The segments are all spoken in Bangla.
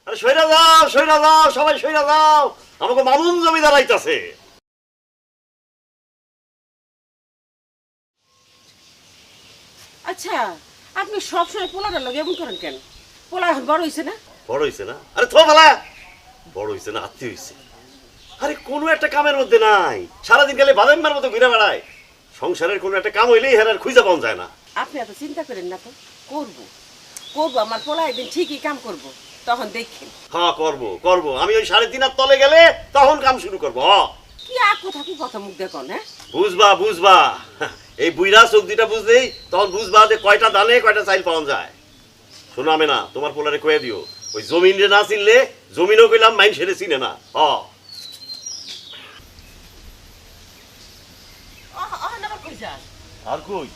আরে সইরা যাও সবাই সইরা যাও, আমাকে মামুন জমিদার আইতাছে। আচ্ছা, আপনি সবসময় পোলাটার লগে এমন করেন কেন? পোলা এখন বড় হয়েছে না? বড় হইছে না? আরে থো ভালা, বড় হইছে না আত্মীয় হইছে। আরে কোনো একটা কামের মধ্যে নাই, সারাদিন গেলে বাদামের মতো ঘুরে বেড়ায়। সংসারের কোনো একটা কাম হইলেই হেরার খুঁজে পাওয়া যায় না। আপনি এত চিন্তা করেন না তো, করবো আমার পোলা একদিন ঠিকই কাম করব, তখন দেখেন। হ্যাঁ করবো, আমি ওই 3.5 তলে গেলে তখন কাম শুরু করবো। কি কথা মুখ দেখুন। হ্যাঁ, বুঝবা এই বুইরা চোখ দুইটা বুঝলেই তখন বুঝবা যে কয়টা দানে কয়টা চাইল পাওয়া যায়। শোনো আমি না, তোমার পোলারে কয়ে দিও ওই জমিন রে না চিনলে জমিনও কইলাম মাইন সেরে চিনে না। আর কই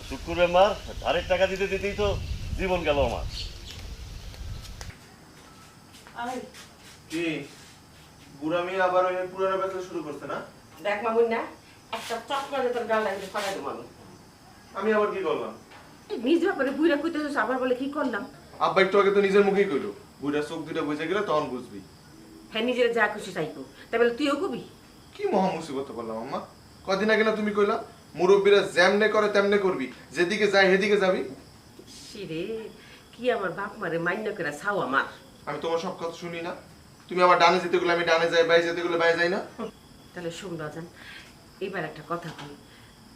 শুক্র মেম্বার ধারের টাকা দিতে দিতেই তো জীবন গেল আমার। কি বুড়া মেয়ে আবার ওই পুরানো ব্যবসা শুরু করছে না? দেখ মামুন না, একটা চটকা দিয়ে তোর গাল লাগিয়ে ফাটাই দেবো আমি। আমি আবার কি করলাম? নিজ ব্যাপারে বুইরা কইতেছিস, আবার বলে কি করলাম? আব্বা একটু আগে তো নিজের মুখেই কইলো, বুড়া চোখ দুটা বুঝে গেলে তখন বুঝবি। হ্যাঁ, নিজের যা খুশি চাইবো, তাই বলে তুইও কবি? কি মহা মুসিবত করলাম আম্মা। কদিন আগে না তুমি কইলা মুরব্বীরা যেমনে করে তেমনে করবি, যেদিকে যায় সেদিকে যাবি। সিরে, কি আমার বাপ মারে মান্য করে ছাও আমার। আমি তোমার সব কথা শুনি না? তুমি আমার ডানে যেতে গেলে আমি ডানে যাই, বাই যেতে গেলে বাই যাই না? তাহলে শুন বাজান, এবার একটা কথা বলি,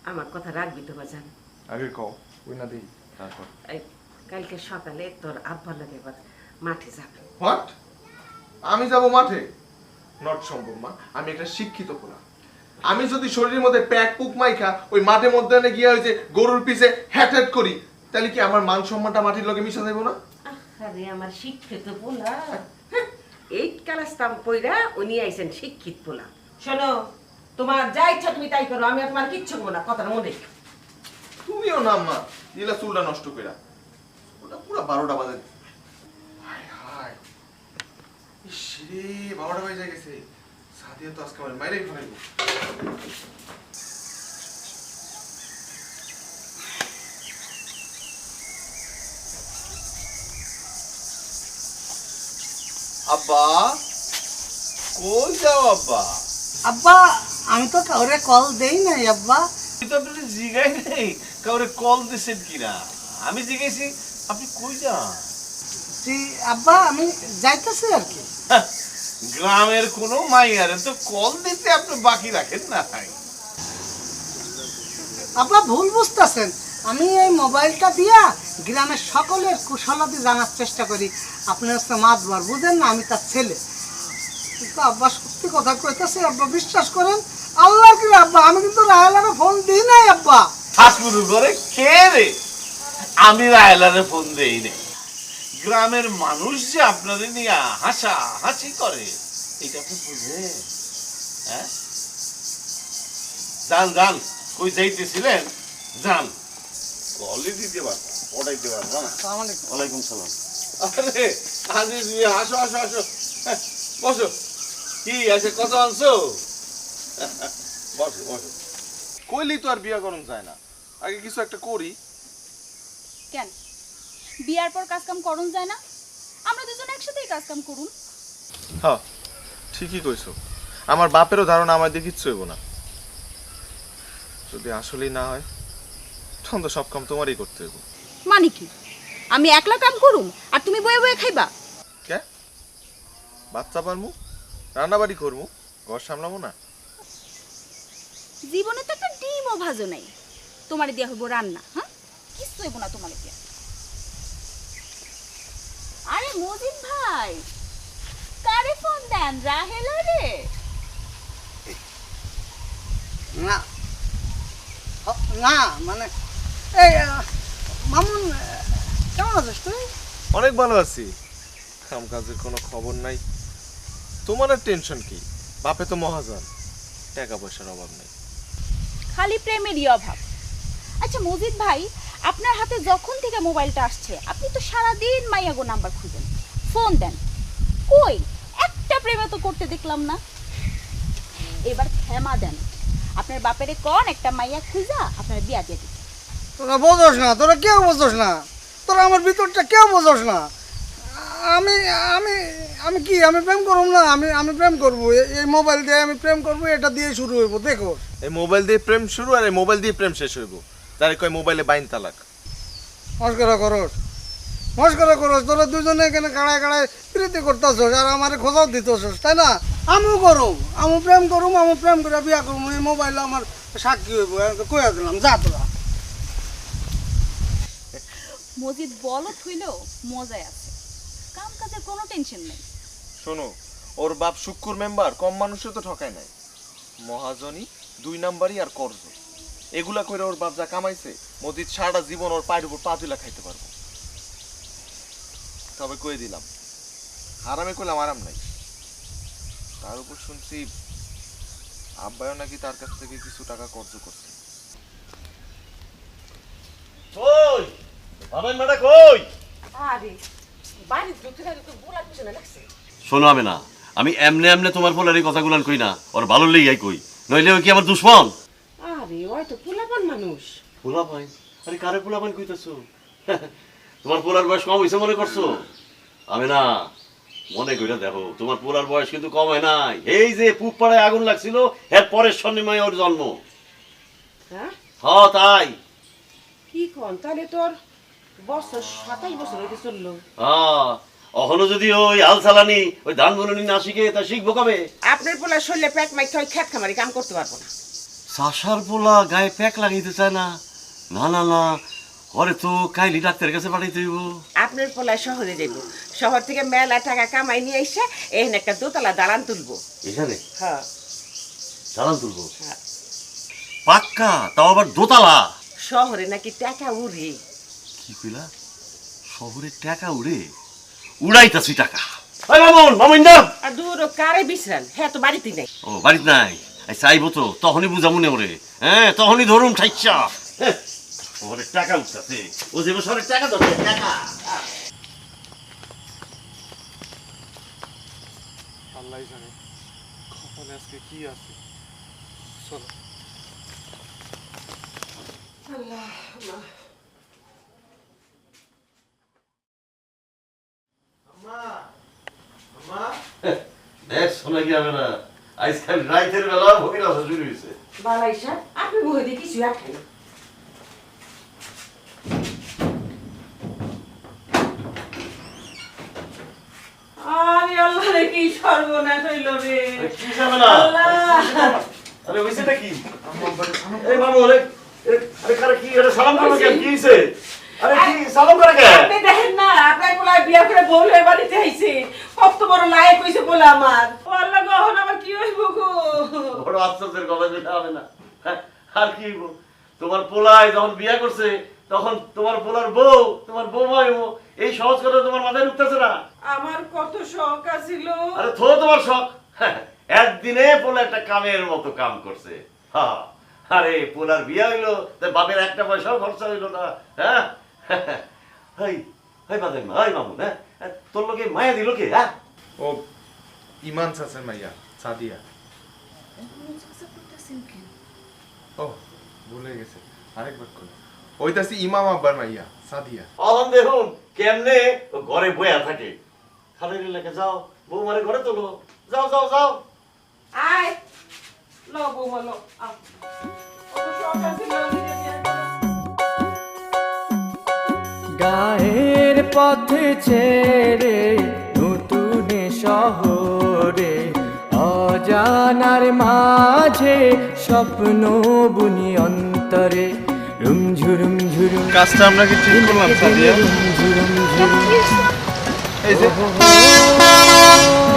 আমার কথা রাখবি তো বাজান? আগে কও, ওই না দেই তারপর। এই কালকে সকালে তোর আব্বার লাগে এবার মাঠে যাবে। হোয়াট? আমি যাব মাঠে? নট সম্ভব মা, আমি একটা শিক্ষিত পোলা। আমি যদি শরীরের মধ্যে প্যাক পুক মাইখা ওই মাঠের মধ্যে গিয়া ওই যে গরুর পিছে হ্যাট করি, তাহলে কি আমার মান সম্মানটা মাটির লগে মিশা যাইব না? আরে আমার শিক্ষিত পোলা, 8 ক্লাস তাম পইরা উনি আইছেন শিক্ষিত পোলা। শোনো, তোমার যা ইচ্ছা তুমি তাই করো, আমি আর তোমার কিচ্ছু করবো না, কথাটা মনে রেখো। তুমিও না মা, দিলা চুলটা নষ্ট কইরা, ওটা পুরো 12টা বাজে। হায় হায়, ইস রে 12টা বাজে গেছে। সাদিয়া তো আজকে আমার মাইরেই ফেলাইবো। আব্বা কই যাও আব্বা? আব্বা, আমি তো কাউরে কল দেই নাই আব্বা। আমি তো আপনাকে জিগাই নাই কাউরে কল দিছেন কিনা, আমি জিজ্ঞেসি আপনি কই যান? জি আব্বা, আমি যাইতেছি আর কি। গ্রামের কোনো মাইয়ারে তো কল দিতে আপনি বাকি রাখেন না। আব্বা ভুল বুঝতেছেন, আমি এই মোবাইলটা দিয়া গ্রামের সকলের কুশলাদি জানার চেষ্টা করি। আপনি হচ্ছে মাতবার, বুঝেন না, আমি তার ছেলে। কিন্তু আব্বা সত্যি কথা কইতেছি আব্বা, বিশ্বাস করেন। আল্লাহ কি আব্বা, আমি কিন্তু রায়লারে ফোন দিই নাই আব্বা। ঠাকুর করে কে রে? আমি রায়লারে ফোন দেই নাই। গ্রামের মানুষ যে আপনাদের নিয়ে হাসা হাসি করে এটা আপনি বুঝেন? হ্যাঁ, যান যান, কই যাইতেছিলেন যান। কলই দিতে পার, পড়াইতে পার না। আসসালামু আলাইকুম। ওয়ালাইকুম সালাম। আরে আজিজ মিয়া, আসো আসো আসো, হ্যাঁ, বসো। কি আছে, কত আনছো? বসো বসো। কইলেই তো আর বিয়া করন যায় না, আগে কিছু একটা করি। কেন বিয়ার পর কাজ কাম করুন যায় না? আমরা দুজন একসাথেই কাজ কাম করুন। হ্যাঁ ঠিকই কইছো, আমার বাপেরও ধারণা আমার দিয়ে কিচ্ছু হইব না। যদি আসলেই না হয় তখন তো সব কাম তোমারই করতে হইব। মানে কি, আমি একলা কাম করুম আর তুমি বয়ে বয়ে খাইবা? কে? বাচ্চা পারমু, রান্নাবাড়ি করমু, ঘর সামলামু না? জীবনে তো একটা ডিমও ভাজো নাই, তোমারে দিয়া হইব রান্না? হ্যাঁ, কিচ্ছু হইব না তোমারে দিয়া। আরে মজিদ ভাই, কারে ফোন দেন? রাহেলা রে? না না, মানে এই মামুন, কেমন আছিস তুই? অনেক ভালো আছি, কাম কাজের কোনো খবর নাই। তোমার আর টেনশন কি, বাপে তো মহাজন, টাকা পয়সার অভাব নেই। খালি প্রেমেরই অভাব। আচ্ছা মজিদ ভাই, আপনার হাতে যখন থেকে মোবাইলটা আসছে আপনি তো সারাদিন মাইয়াগো নাম্বার খুঁজেন, ফোন দেন, কই একটা প্রেমে তো করতে দেখলাম না। এবার ক্ষমা দেন, আপনার বাপেরে কোন একটা মাইয়া খুঁজা আপনার বিয়া দিয়ে দিন। তোরা বোঝোস না, তোরা কেউ বোঝোস না, তোরা আমার ভিতরটা কেউ বোঝোস না। আমি আমি আমি কি আমি প্রেম করব না? আমি প্রেম করব, এই মোবাইল দিয়ে আমি প্রেম করব, এটা দিয়ে শুরু হইব। দেখো, এই মোবাইল দিয়ে প্রেম শুরু আর এই মোবাইল দিয়ে প্রেম শেষ হইব। তারে কয় মোবাইলে বাইন তালাক। মস্করা করস তোরা দুজনে এখানে কাড়ায় কাড়ায় প্রীতি করতেছস আর আমারে খোঁজাও দিতেছস, তাই না? আমিও করব, আমি প্রেম করে বিয়া করব। এই মোবাইল আমার সাক্ষী হইব, কইয়া দিলাম। যা তোরা। মজিদ বলত হইলেও মজায় আছে, কাম কাজের কোনো টেনশন নেই। শোনো, ওর বাপ শুক্কুর মেম্বার কম মানুষে তো ঠকায় নাই। মহাজনী 2 নাম্বারই আর কর্জ, এগুলা কইরা ওর বাপ যা কামাইছে, মজিদ সারাটা জীবন ওর পায়ের উপর পা তুলা খাইতে পারবো। তবে কই দিলাম, হারামে কইলাম আরাম নাই। তার উপর শুনছি আব্বায়ও নাকি তার কাছ থেকে কিছু টাকা কর্জ করছে। কই বাবেন মাটা কই? আরে বাড়ির ভিতরে তো গোলার পিছনে লাগছে। শোনো আমি না, আমি এমনে এমনে তোমার পোলার এই কথাগুলো কই না, ওর ভালো লেগে কই, নইলে ও কি আমার দুশ্মন? আরে ওই তো পোলাপান মানুষ। পোলা ভাই? আরে কারে পোলা ভাই কইতেছো? তোমার পোলার বয়স কম হয়েছে মনে করছো? আমি না, মনে কইরা দেখো, তোমার পোলার বয়স কিন্তু কম হয় নাই। এই যে পুব পাড়ায় আগুন লাগছিল, এর পরের শনিময় ওর জন্ম। হ্যাঁ হ্যাঁ তাই। কি কোন? তাহলে তোর বছর 27 বছর হইতে চললো। হ্যাঁ, এখনো যদি ওই হাল চালানি, ওই ধান বুননি না শিখে, তা শিখবো কবে? আপনার পোলা শরীরে প্যাক মাইতে হয়, খেত খামারি কাম করতে পারবো না। চাষার পোলা গায়ে প্যাক লাগাইতে চায় না? না না না, ওরে তো কাইলি ডাক্তারের কাছে পাঠাইতে হইব। আপনার পোলা শহরে যাইব, শহর থেকে মেলা টাকা কামাই নিয়ে এসে এখানে একটা দোতলা দালান তুলবো। এখানে হ্যাঁ চালান তুলবো? হ্যাঁ। পাক্কা? তাও আবার দোতলা? শহরে নাকি টাকা উড়ে। কি কইলা? শহরে টাকা উড়ে? উড়াইতাছি টাকা। ওই মামুন, মামুন না। আর দূর কারে বিশ্রান, হ্যাঁ তো বাড়িতে নাই। ও বাড়িতে নাই? এই চাইবো তো, তখনই বুঝামু নে ওরে। হ্যাঁ, তখনই ধরুন ঠাইচ্ছা। ওরে টাকা উঠতাছে, ও যে শহরে টাকা ধরছে, টাকা। আল্লাহ জানে কপালে আজকে কি আছে। চলো। দেখ শোনা কি হবে না, আজকাল রাইতের বেলা ভোগের আসা শুরু হয়েছে। বালাইসা আপনি বই দিয়ে কিছু রাখেন। আরে আল্লাহ রে, কি সর্বনাশ হইল রে। কি যাবে না? আরে হইছেটা কি? এই মামু, আরে কারে কি? আরে সালাম করো কেন? কি হইছে? আরে কি সালাম করে কেন? আপনি দেখেন না, আপনার পোলা বিয়া করে বউ হয়ে বাড়িতে আইছে। কত বড় লায়ক হইছে পোলা আমার। ও আল্লাহ গো, এখন আমার কি হইব গো? বড় আশ্চর্যের কথা যেটা হবে না। হ্যাঁ, আর কি হইব? তোমার পোলায় যখন বিয়া করছে, তখন তোমার পোলার বউ, তোমার বৌমা হইব। এই সহজ কথা তোমার মাথায় ঢুকতেছে না? আমার কত শখ আছিল। আরে থো তোমার শখ। হ্যাঁ, একদিনে পোলা একটা কামের মতো কাম করছে। হ্যাঁ, আরে পোলার বিয়া হইলো, তাই বাপের একটা পয়সাও খরচা হইলো না। হ্যাঁ, হাই হাই বাদেন হাই মামুন। হ্যাঁ, তোর লোকে মায়া দিল কে? হ্যাঁ, ও ইমান চাচার মাইয়া সাদিয়া। ও ভুলে গেছে, আরেকবার কই। ওইতাছি ইমাম আব্বার মাইয়া সাদিয়া। অহন দেখুন কেমনে ও ঘরে বয়া থাকে। খালের লেগে যাও, বৌমারে ঘরে তোলো। যাও যাও যাও। আয় লো বউ বলো, কত শখ আছিল নিজে বিয়া করা। গায়ের পথে ছেড়ে নতুন শহরে অজানার মাঝে স্বপ্ন বুনি অন্তরে রুমঝুরুম ঝুরুম। কাজটা আমরা কি ঠিক করলাম সাদিয়া? এই যে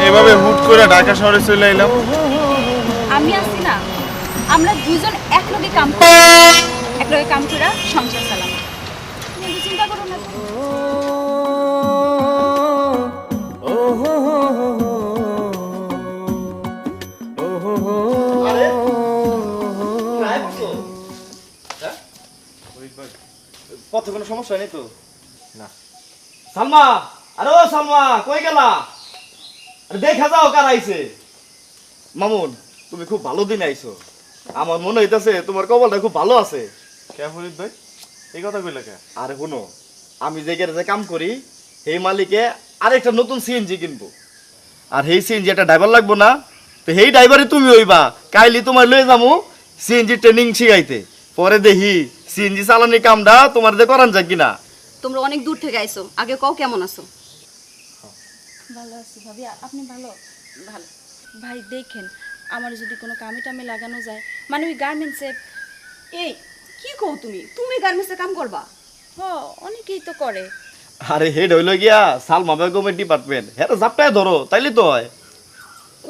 এভাবে হুট করে ঢাকা শহরে চলে এলাম। আমি আছি না, আমরা দুজন একলগে কাম করি, একলগে কাম করে সংসার চালাম। তুমি এত চিন্তা করো না তো। পথে কোনো সমস্যা নেই তো? না। সালমা, আরে ও সালমা, কই গেলা? আরে দেখা যাও কার আইছে। মামুন, তুমি খুব ভালো দিন আইছো। আমার মনে হইতাছে তোমার কপালটা খুব ভালো আছে। কে ফরিদ ভাই এই কথা কইলা কে? আরে শুনো, আমি যে গ্যারেজে কাম করি, সেই মালিকে আর একটা নতুন সিএনজি কিনবো। আর সেই সিএনজি একটা ড্রাইভার লাগবো না, তো সেই ড্রাইভারই তুমি হইবা। কাইলি তোমার লয়ে যাবো সিএনজি ট্রেনিং শিখাইতে, পরে দেখি সিএনজি চালানোর কামটা তোমার দিয়ে করান যায় কিনা। তোমরা অনেক দূর থেকে আইছো, আগে কও কেমন আছো? ভালো আছি ভাবি, আপনি ভালো? ভালো। ভাই দেখেন, আমার যদি কোনো কামে টামে লাগানো যায়, মানে ওই গার্মেন্টসে। এই কি কও তুমি? তুমি গার্মেন্টসে কাম করবা? হ, অনেকেই তো করে। আরে হেড হইল গিয়া সালমা বেগমের ডিপার্টমেন্ট, হ্যাঁ জাপটায় ধরো তাইলে তো হয়।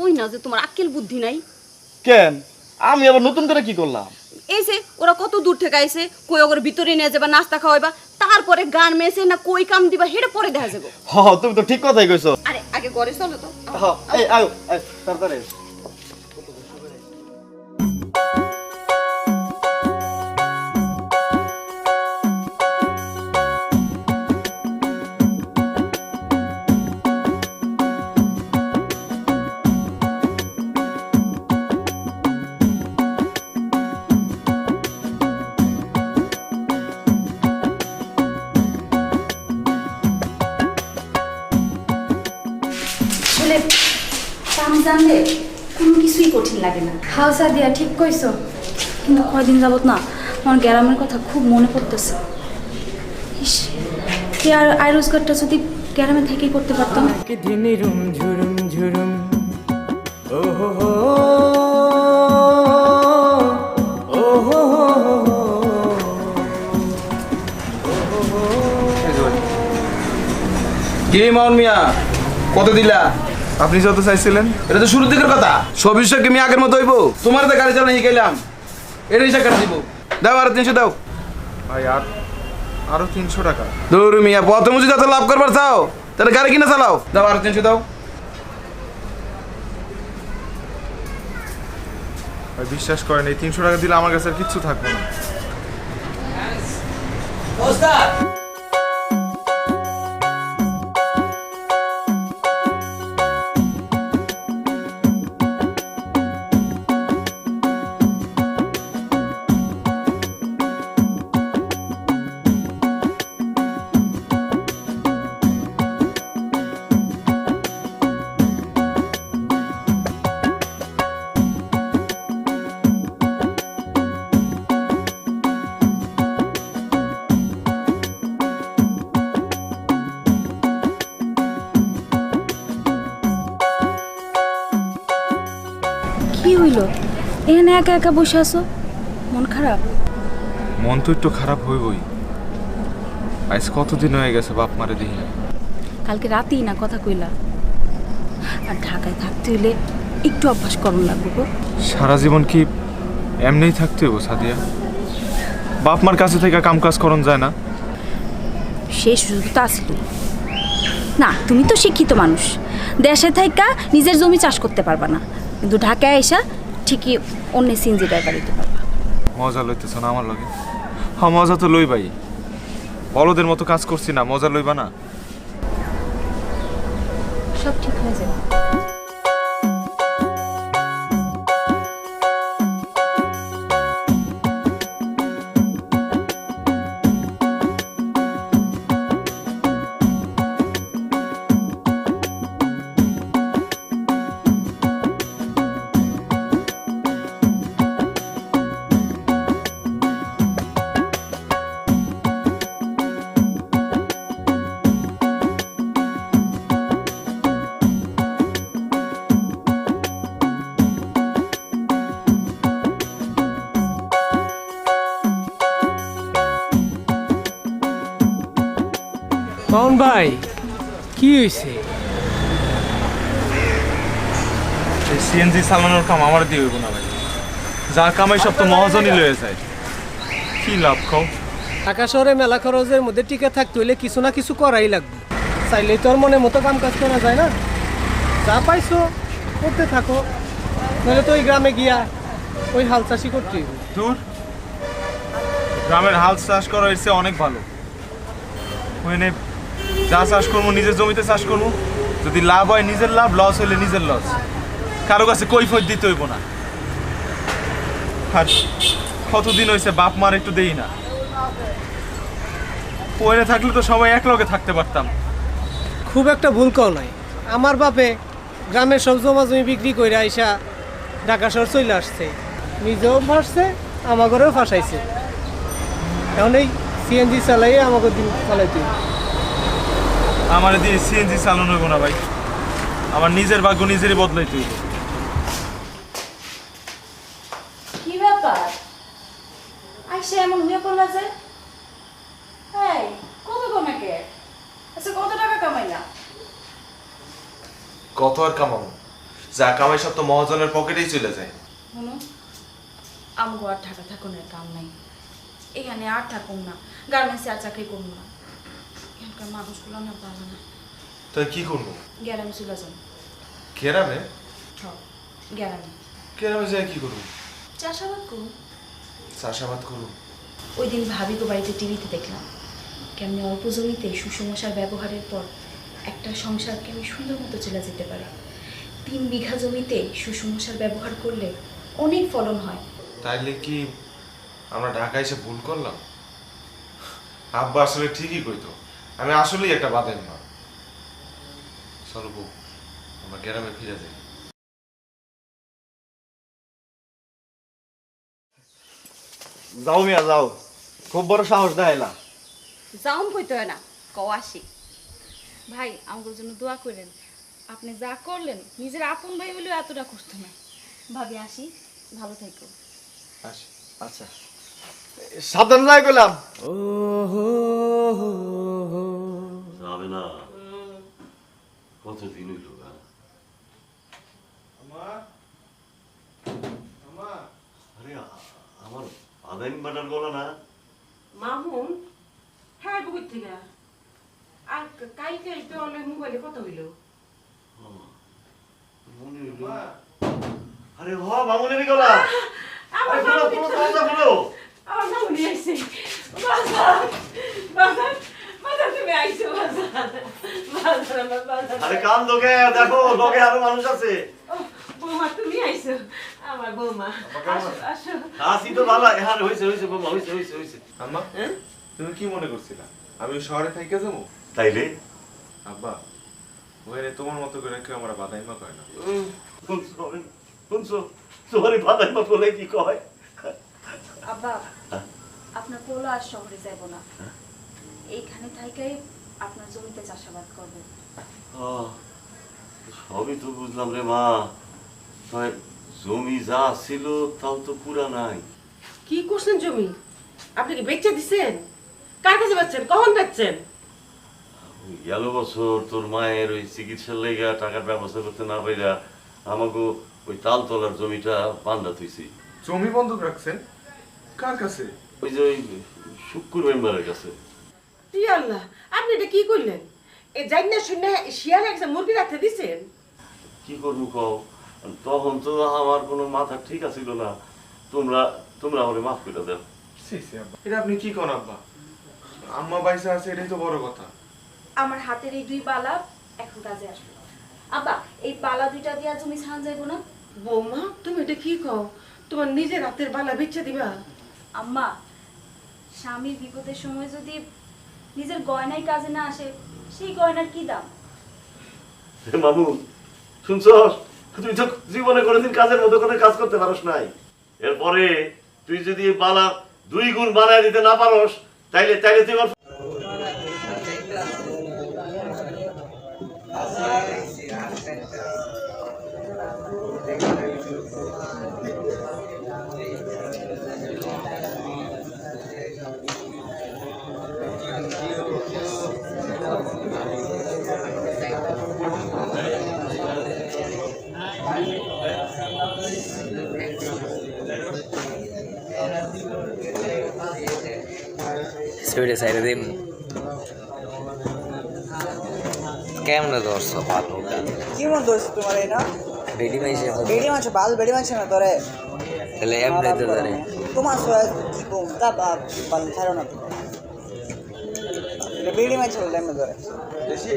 ওই না যে তোমার আক্কেল বুদ্ধি নাই। কেন আমি আবার নতুন করে কি করলাম? এই যে ওরা কত দূর থেকে আইছে, কই ওর ভিতরে নিয়ে যাবা, নাস্তা খাওয়াইবা, তারপরে গার্মেন্টসে না কই কাম দিবা হেটা পরে দেখা যাবে। হ তুমি তো ঠিক কথাই কইছো। আরে আগে ঘরে চলো তো। এই আয়ো তাড়াতাড়ি। আসলে কাম জানলে কোনো কিছুই কঠিন লাগে না। হাও সাদিয়া ঠিক কইছো, কিন্তু কয়দিন যাবত না আমার গ্রামের কথা খুব মনে পড়তেছে। ইস, এই আয় রোজগারটা যদি গ্রামে থেকেই করতে পারতাম। দিনে রুম ঝুরুম ঝুরুম ও হো হো ও হো কি মাউন মিয়া, কত দিলা? আপনি যত চাইছিলেন। এটা তো শুরুর দিকের কথা, সব বিষয় কি আমি আগের মতো হইব? তোমার তো গাড়ি চালানো শিখাইলাম, এটা হিসাব কাটা দিব। দাও আর 300 দাও। ভাই আরো 300 টাকা। দূর মিয়া, প্রথমে যদি এত লাভ করবার চাও তাহলে গাড়ি কিনে চালাও। দাও আর 300 দাও। ভাই বিশ্বাস করেন, এই 300 টাকা দিলে আমার কাছে আর কিচ্ছু থাকবে না। কি হইল? এখানে একা একা বসে আছো, মন খারাপ? মন তো একটু খারাপ হইবই। আজ কতদিন হয়ে গেছে বাপ মারে দেখি না। কালকে রাতেই না কথা কইলা। আর ঢাকায় থাকতে হইলে একটু অভ্যাস করুন লাগবে গো। সারা জীবন কি এমনিই থাকতে হইব সাদিয়া? বাপ মার কাছে থেকে কাম কাজ করন যায় না? সেই সুযোগ তো আসলো না। তুমি তো শিক্ষিত মানুষ, দেশে থাইকা নিজের জমি চাষ করতে পারবা না, কিন্তু ঢাকায় এসা ঠিকই অন্য সিনজি ড্রাইভার দিতে পারবা। মজা লইতেছ না আমার লগে? হ্যাঁ মজা তো লই ভাই, বলদের মতো কাজ করছি না, মজা লইবা না? সব ঠিক হয়ে যাবে। মাউন ভাই, কি হয়েছে? এই সিএনজি চালানোর কাম আমার দিয়ে হইব না ভাই। যা কামাই সব তো মহাজনই লয়ে যায়। কি লাভ খাও? ঢাকা শহরে মেলা খরচের মধ্যে টিকে থাকতে হইলে কিছু না কিছু করাই লাগবে। চাইলেই তো আর মনের মতো কাম কাজ করা যায় না। যা পাইছো করতে থাকো, নাহলে তো ওই গ্রামে গিয়া ওই হাল চাষি করতে হইব। দূর, গ্রামের হাল চাষ করা এসে অনেক ভালো। ওখানে যা চাষ করবো নিজের জমিতে চাষ করবো, যদি লাভ হয় নিজের লাভ, লস হইলে নিজের লস। কারো কাছে কৈফিয়ত দিতে হইব না। আর কতদিন হয়েছে বাপ মার একটু দেই না। ওখানে থাকলে তো সবাই এক লগে থাকতে পারতাম, খুব একটা ভুল কও নাই। আমার বাপে গ্রামের সব জমা জমি বিক্রি করে আইসা ঢাকা শহর চলে আসছে, নিজেও ফাঁসছে আমাগরেও ফাঁসাইছে। এখন এই সিএনজি চালাইয়ে আমাকে দিন চালাইতে। আমার দিয়ে সিএনজি চালানো হইব না ভাই, আমার নিজের ভাগ্য নিজেরই বদলাইতে হইব। কি ব্যাপার আইসা এমন হয়ে পড়লা যে? এই কত কমাকে? আচ্ছা কত টাকা কামাইলা? কত আর কামাবো, যা কামাই সব তো মহাজনের পকেটেই চলে যায়। শুনো, আমগো আর ঢাকা থাকুনের কাম নাই, এখানে আর থাকুন না, গার্মেন্টসে আর চাকরি করবো না। এখানকার মানুষগুলো না ভালো না। তাই কি করবো? গ্রামে চলে যান। গ্রামে? গ্রামে গ্রামে যাই কি করবো? চাষাবাদ করুন। চাষাবাদ করবো? ওই দিন ভাবি তো বাড়িতে টিভিতে দেখলাম কেমনি অল্প জমিতে সুষমসার ব্যবহারের পর একটা সংসার কেমনি সুন্দর মতো চলে যেতে পারে। 3 বিঘা জমিতে সুষমসার ব্যবহার করলে অনেক ফলন হয়। তাইলে কি আমরা ঢাকা এসে ভুল করলাম? আব্বা আসলে ঠিকই কইতো, আমি আসলেই একটা বাদের মা। চলো বউ, আমরা গ্রামে ফিরে যাই। যাও মিয়া যাও, খুব বড় সাহস দেয়লা। যাওন কইতে হয় না, কও আসি। ভাই আমার জন্য দোয়া করেন, আপনি যা করলেন নিজের আপন ভাই বলেও এতটা করতে না। ভাবি আসি, ভালো থাকো। আচ্ছা সাবধান যাই গেলাম। যাবে না, কতদিন হইল না। আরে আমার আদাইন বাটার গলা না। মামুন, হ্যাঁ বুঝ থেকে আর কালকে তো অনেক মোবাইলে কথা হইল। মনে হইল, আরে হ মামুনের গলা। আমার আরে বলো, বলো, দরজা বলো। আমার মামুনি আইছে। বাজার বাজার বাজার, তুমি আইছো বাজার বাজার আমার বাজার। আরে কান দোকে দেখো, দোকে আরো মানুষ আছে। বৌমা তুমি আইছো, আমার বৌমা। আসো আসো। আসি তো ভালো। হ্যাঁ হইছে হইছে বৌমা, হইছে হইছে হইছে। আম্মা, তুমি কি মনে করছিলা আমি শহরে থাইকে যাবো? তাইলে আব্বা, ওখানে তোমার মতো করে কেউ আমরা বাদাইমা কয় না। শুনছো, তোমারই বাদাইমা বলে কি কয়? আব্বা, আপনার পোলা আর শহরে যাব না, এইখানে থাইকাই আপনার জমিতে চাষাবাদ করবে। সবই তো বুঝলাম রে মা, তবে জমি যা ছিল তাও তো পুরা নাই। কি করছেন জমি? আপনি কি বেচে দিছেন? কার কাছে বেচছেন? কখন বেচছেন? গেল বছর তোর মায়ের ওই চিকিৎসার লেগা টাকার ব্যবস্থা করতে না পাইরা আমাকে ওই তালতলার জমিটা বান্ধা থইছি। জমি বন্ধক রাখছেন? কার কাছে? ওই যে ওই শুক্কুর মেম্বারের কাছে। ই আল্লাহ, আপনি এটা কি করলেন? এ জাইনা শুনে শিয়ালে একটা মুরগি রাখতে দিছেন? কি করবো কও, তখন তো আমার কোনো মাথা ঠিক আছিল না। তোমরা তোমরা আমাকে মাফ করে দাও। এটা আপনি কি কোন আব্বা? আম্মা বাইসা আছে, এটাই তো বড় কথা। আমার হাতের এই 2 বালা এখন কাজে আসবে। আব্বা, এই বালা 2টা দিয়া জমি ছান যাইবো না? বৌমা, তুমি এটা কি কও? তোমার নিজের হাতের বালা বেচে দিবা? আম্মা, স্বামীর বিপদের সময় যদি নিজের গয়নাই কাজে না আসে, সেই গয়নার কি দাম? মামু শুনছস, তুই তো জীবনে কোনোদিন কাজের মতো করে কাজ করতে পারস নাই। এরপরে তুই যদি বালা 2 গুণ বানায় দিতে না পারস, তাইলে তাইলে তুই আমার ছুটে সাইডে দিন কেমনে ধরছো ভালো কেমন ধরছো তোমার এটা? বেডি মাইছে বেড়ি মাছ ভালো বেড়ি মাছ না তোরে তাহলে এমনি তো ধরে তোমার কি কম তা ভালো ছাড়ো না তুমি বেড়ি মাছ বললে এমনি ধরে বেশি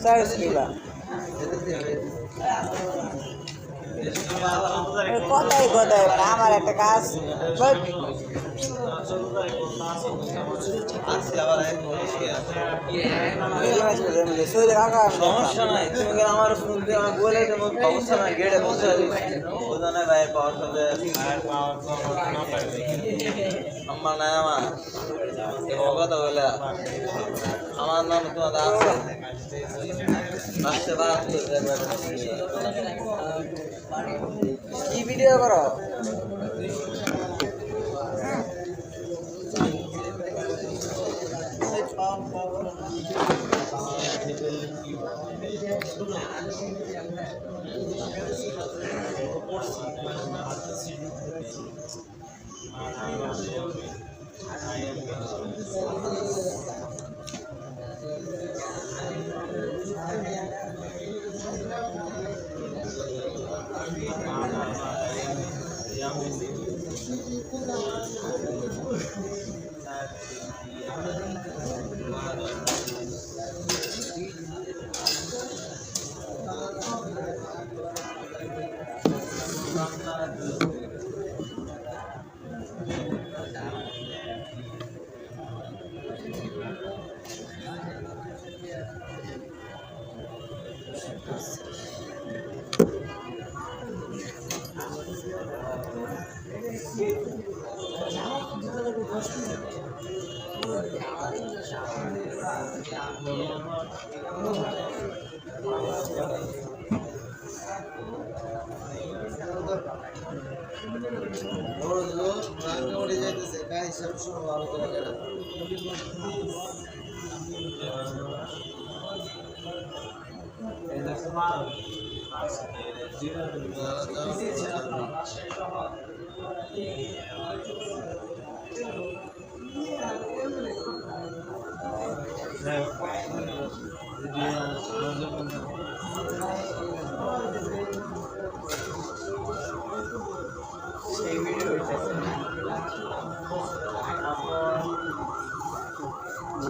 স্যার স্পিলা কথাই কথাই মানে আমার একটা কাজ সমস্যা নাই তুমি আমার ফোন দিয়ে আমার বলে সমস্যা নাই গেটে বসে ওজনে ভাই পাওয়ার সাথে আমার নাই আমার কথা বলে আমার নাম তোমার আছে আসতে পার কি ভিডিও করো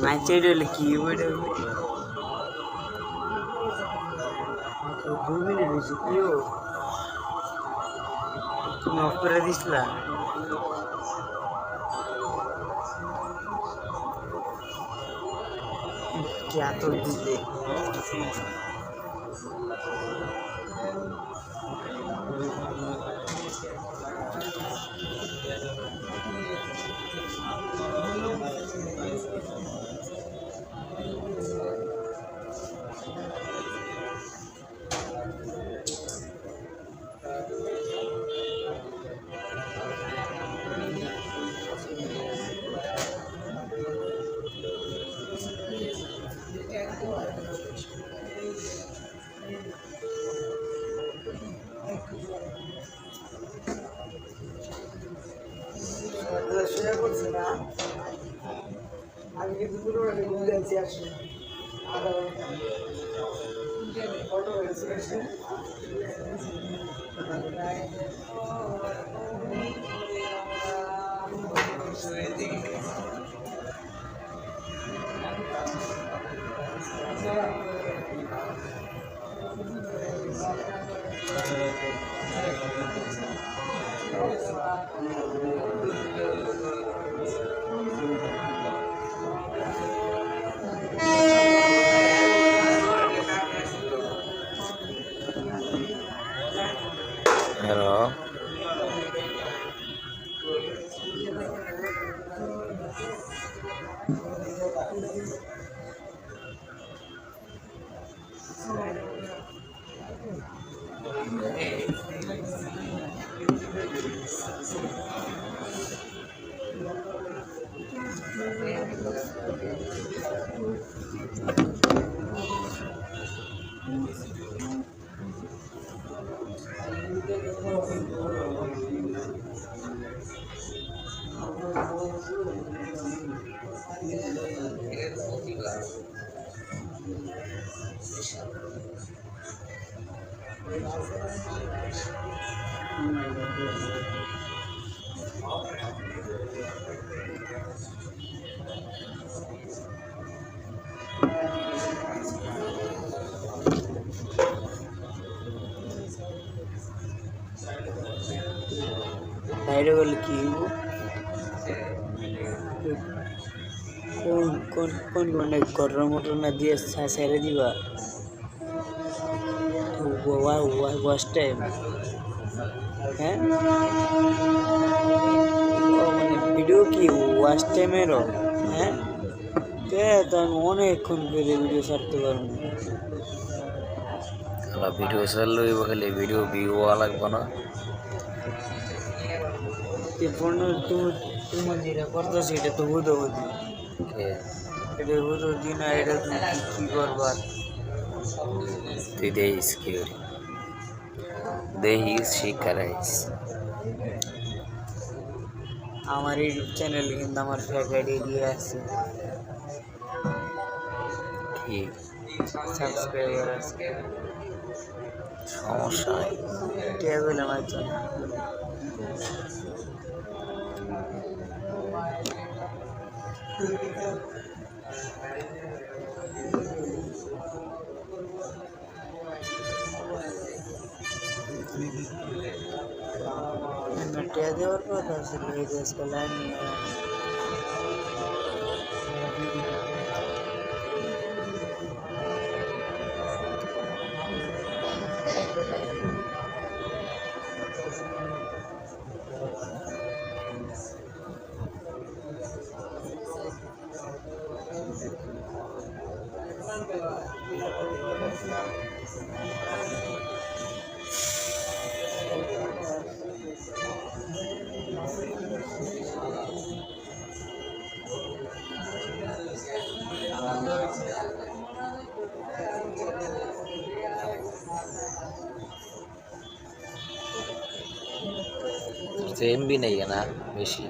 নাইচেডলে কি ওইটা 2 মিনিট হয়েছে কি তুমি অফ করে দিছিলা क्या तो दीजिए Hello. বাইরে বলে কি কোন কোন মানে ঘটনা মটনা দিয়ে ছেড়ে দিবা ওয়াশ টাইম হ্যাঁ মানে ভিডিও কি ওয়াশ টাইমেরও হ্যাঁ তো আমি অনেকক্ষণ করে ভিডিও ছাড়তে পারবো ভিডিও ছাড়লে খালি ভিডিও ভিউ লাগবে না তোমার যেটা করতেছে এটা তো হুদো হুদি এটা হুদো দিন এটা তুমি কি করবার তুই দেখিস কি করি দেখিস শিখারাইস আমার ইউটিউব চ্যানেল কিন্তু আমার ফেক আইডি দিয়ে আছে কি সাবস্ক্রাইবার আছে সমস্যা নাই টেবিল আমার জন্য টিয়া দেওয়ার কথা ছিল এই দেশকে লাইন एमबी नहीं है ना बेशी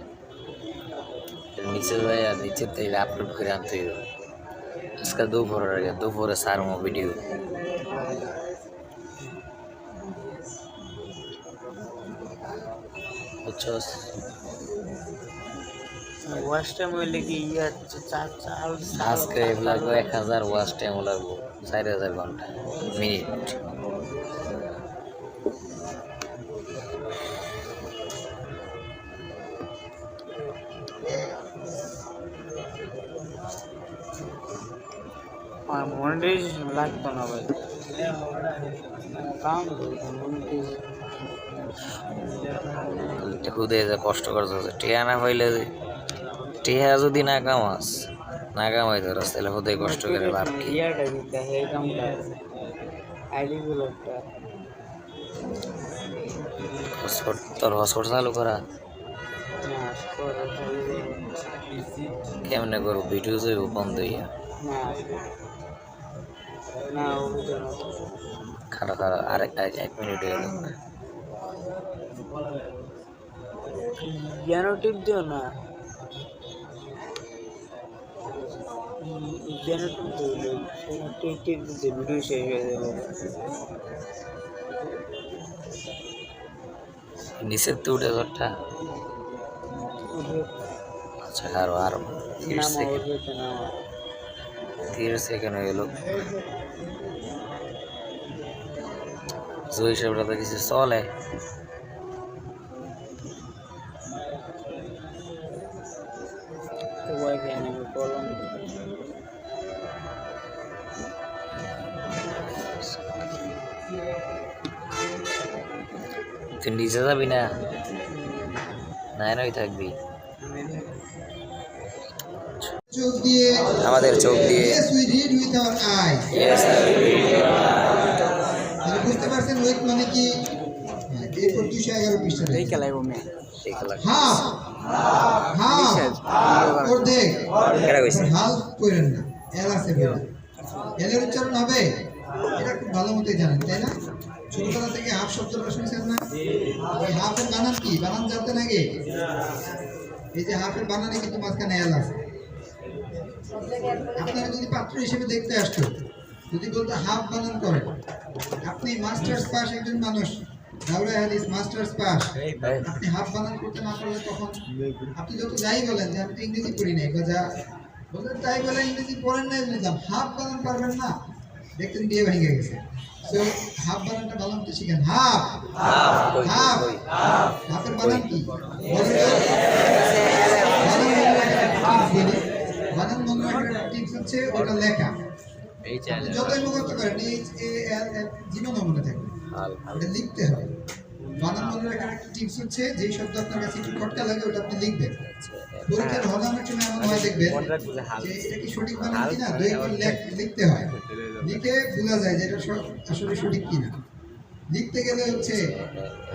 नीचे जाए नीचे तेल अपलोड कर आते हो इसका दो फोर सार में वीडियो अच्छा ওয়াশ টাইম হইলে কি ইয়া সাবস্ক্রাইব লাগবে 1000 ওয়াচ টাইম লাগবে 4000 ঘন্টা মিনিট মনিটাইজেশন লাগতো না ভাই কাম মনিটাইজেশন খুদে যে কষ্ট করতেছে টিয়া না পাইলে টিয়া যদি না কামাস না কামাই ধরস তাহলে খুদে কষ্ট করে লাভ কি ইয়াটা দিতে এই কামটা আইডি গুলোটা হসপট তোর হসপট চালু করা কেমনে করবো ভিডিও যাইব বন্ধ হইয়া খারাপ খারাপ আরেক 1 মিনিট হয়ে গেল জ্ঞান টিপ দিও না জ্ঞান টিপ দিলে ভিডিও শেষ হয়ে যাবে নিচে তো উঠে ঘরটা আচ্ছা আর 30 সেকেন্ড হয়ে গেল হিসাবটা তো কিছু চলে তুই নিচে যাবি না নাই থাকবি আমাদের চোখ দিয়ে বুঝতে পারছেন উইক মানে কি এরপর 211 পৃষ্ঠা এই খেলায় বমে হাফ অর্ধেক হাফ করেন না এল আছে বেরা এলের উচ্চারণ হবে এটা খুব ভালো মতোই জানেন তাই না ছোটবেলা থেকে হাফ শব্দটা শুনছেন না এই হাফের বানান কি বানান জানতেন আগে এই যে হাফের বানানে কিন্তু মাঝখানে এল আছে আপনারা যদি পাত্র হিসেবে দেখতে আসতো যদি বলতে হাফ বানান করেন আপনি মাস্টার্স পাস একজন মানুষ দাউরা হাদিস মাস্টার্স পাস আপনি হাফ বানান করতে না পারলে তখন আপনি যত যাই বলেন যে আমি তো ইংরেজি পড়ি নাই বা যা বলেন তাই বলে ইংরেজি পড়েন নাই বললাম হাফ বানান পারবেন না দেখতেন বিয়ে ভেঙে গেছে সো হাফ বানানটা ভালো মতো শিখেন হাফ হাফ হাফের বানান কি বলেন বানান মনে রাখার টিপস হচ্ছে ওটা লেখা। আপনি যতই মুখস্থ করেন HALL জীবনও মনে থাকবে, ওটা লিখতে হবে। বানান মনে রাখার একটা টিপস হচ্ছে যেই শব্দ আপনার কাছে একটু খটকা লাগে ওটা আপনি লিখবেন। পরীক্ষার হলে অনেক সময় এমন হয় দেখবেন যে এটা কি সঠিক বানান কিনা, দুই একবার লিখতে হয়, লিখে বোঝা যায় যে এটা আসলে সঠিক কিনা। লিখতে গেলে হচ্ছে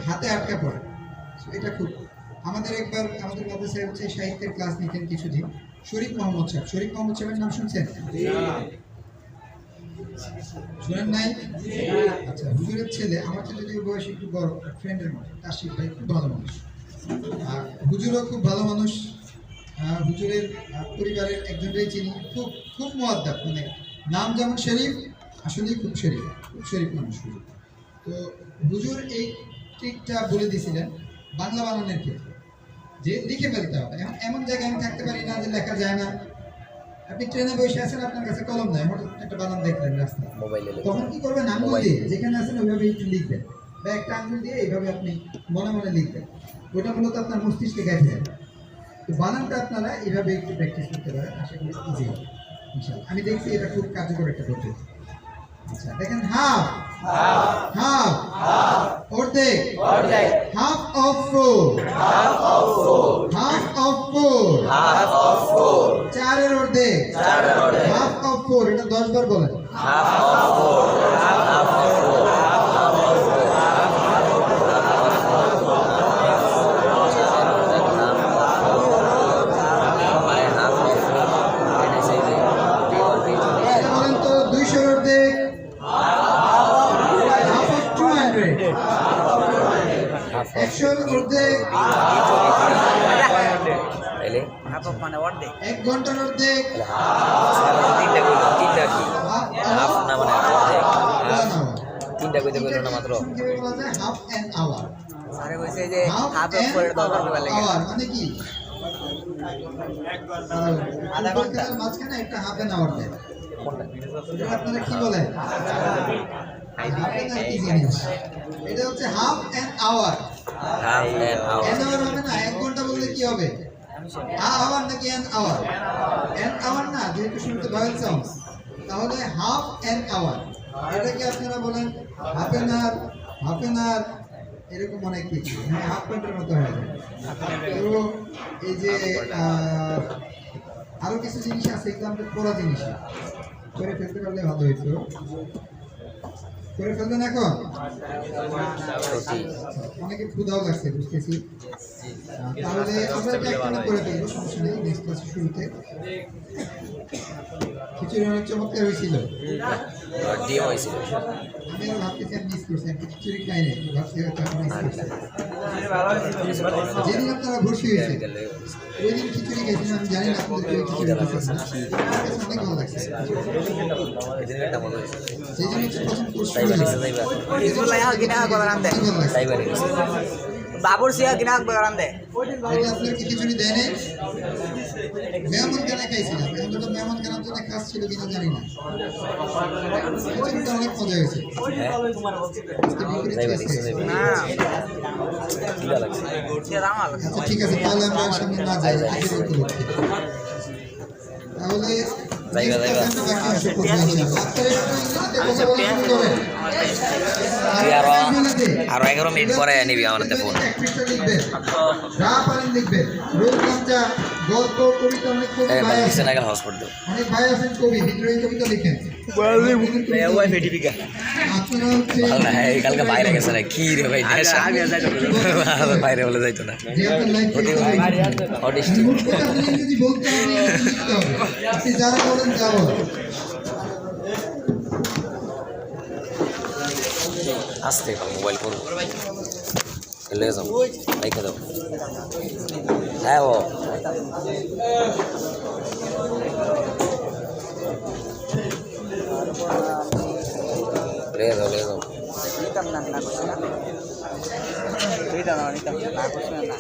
হাতে আটকা পড়ে, এটা খুব আমাদের একবার আমাদের মাদ্রাসায় হচ্ছে সাহিত্যের ক্লাস নিতেন কিছুদিন শরীফ মোহাম্মদ সাহেব। শরীফ মোহাম্মদ সাহেবের নাম শুনছেন? শুনেন নাই? আচ্ছা, হুজুরের ছেলে আমার চেয়ে যদিও বয়স একটু বড়, ফ্রেন্ডের মতো, কাশিফ ভাই খুব ভালো মানুষ, আর হুজুরও খুব ভালো মানুষ। হুজুরের পরিবারের একজনটাই চিনি, খুব খুব মুআদ্দাব, মানে নাম যেমন শরীফ, আসলেই খুব শরীফ মানুষ হুজুর। তো হুজুর এই ট্রিকটা বলে দিয়েছিলেন বাংলা বানানের ক্ষেত্রে, যে লিখে ফেলতে হবে। এমন জায়গায় আমি থাকতে পারি না যে লেখা যায় না। আপনি ট্রেনে বসে আছেন, আপনার কাছে কলম নাই, হঠাৎ একটা বানান দেখলেন রাস্তায়, তখন কি করবেন? আঙুল দিয়ে যেখানে আছেন ওইভাবে একটু লিখবেন, বা একটা আঙুল দিয়ে এইভাবে আপনি মনে মনে লিখবেন। ওইটা মূলত আপনার মস্তিষ্কে গেঁথে যাবে। তো বানানটা আপনারা এইভাবে একটু প্র্যাকটিস করতে পারেন, আশা করি ইজি হবে ইনশাআল্লাহ। আমি দেখছি এটা খুব কার্যকর একটা পদ্ধতি। আচ্ছা দেখেন, হাফ হাফ অর্ধেক, half of four, half of four, চারের অর্ধেক, হাফ অফ ফোর। এটা 10 বার বলেন। বলেন তো 200 অর্ধেক, হাফ অফ 200, 100 অর্ধেক, 1 ঘন্টার অর্ধেক, হাফ অ্যান আওয়ার। মানে কি মাঝখানে একটা হাফ অ্যান আওয়ার দেয়, আপনারা কি বলেন? এটা হচ্ছে হাফ অ্যান আওয়ার। হবে না, 1 ঘন্টা বললে কি হবে? আওয়ার নাকি অ্যান আওয়ার? অ্যান আওয়ার না, যেহেতু শুনতে ভাওয়েল সাউন্ড, তাহলে হাফ অ্যান আওয়ার। এটাকে আপনারা বলেন half an hour, half an hour, এরকম অনেক কিছু, মানে হাফ প্যান্টের মতো হয়ে যায়। তো এই যে আরো কিছু জিনিস আছে, এগুলো আমাদের পড়া জিনিস, করে ফেলতে পারলে ভালো হইতো। করে ফেলবেন এখন? অনেকে ক্ষুধাও লাগছে বুঝতেছি, তাহলে আমরা একটা করে ফেলবো, সমস্যা নেই। নেক্সট ক্লাসের শুরুতে খিচুড়ি অনেক চমৎকার হয়েছিল, আমি আর ভাবতেছি আমি মিস করছি, আমি খিচুড়ি খাই নাই, ভাবছি হয়তো আমি মিস করছি। যেদিন আপনারা ভর্তি হয়েছে ওই দিন খিচুড়ি খেয়েছিলাম, আমি জানি না আপনাদের খিচুড়ি অনেক ভালো লাগছে। সেই জন্য প্রথম কোর্স বাবুর সিয়া কিনা বাগান দেয়, আপনার কি খিচুড়ি দেয় নাই? মেহমান কেনা খাইছিলাম, অন্তত মেহমান কেনার জন্য খাস ছিল কিনা জানি না। খিচুড়িটা অনেক মজা হয়েছে। আচ্ছা ঠিক আছে, তাহলে আমরা সামনে না যাই, তাহলে আরো 11 মিনিট পরে নিবি আমার ফোন। যা পারেন লিখবেন, রূপকথা, গল্প, কবিতা, অনেক কবি ভাই আছেন, অনেক ভাই আছেন কবি, বিদ্রোহী কবিতা লিখেন। কালকে বাইরে গেছে না কি রে ভাই, বাইরে বলে যাইতো না। যারা বলেন যাবো আসতে মোবাইল করবো, লেগে যাবো, রেখে দেবো। হ্যাঁ ও লেগে যাও, লেগে যাও। নিতাম না, না করছি না, নিতাম না করছি না।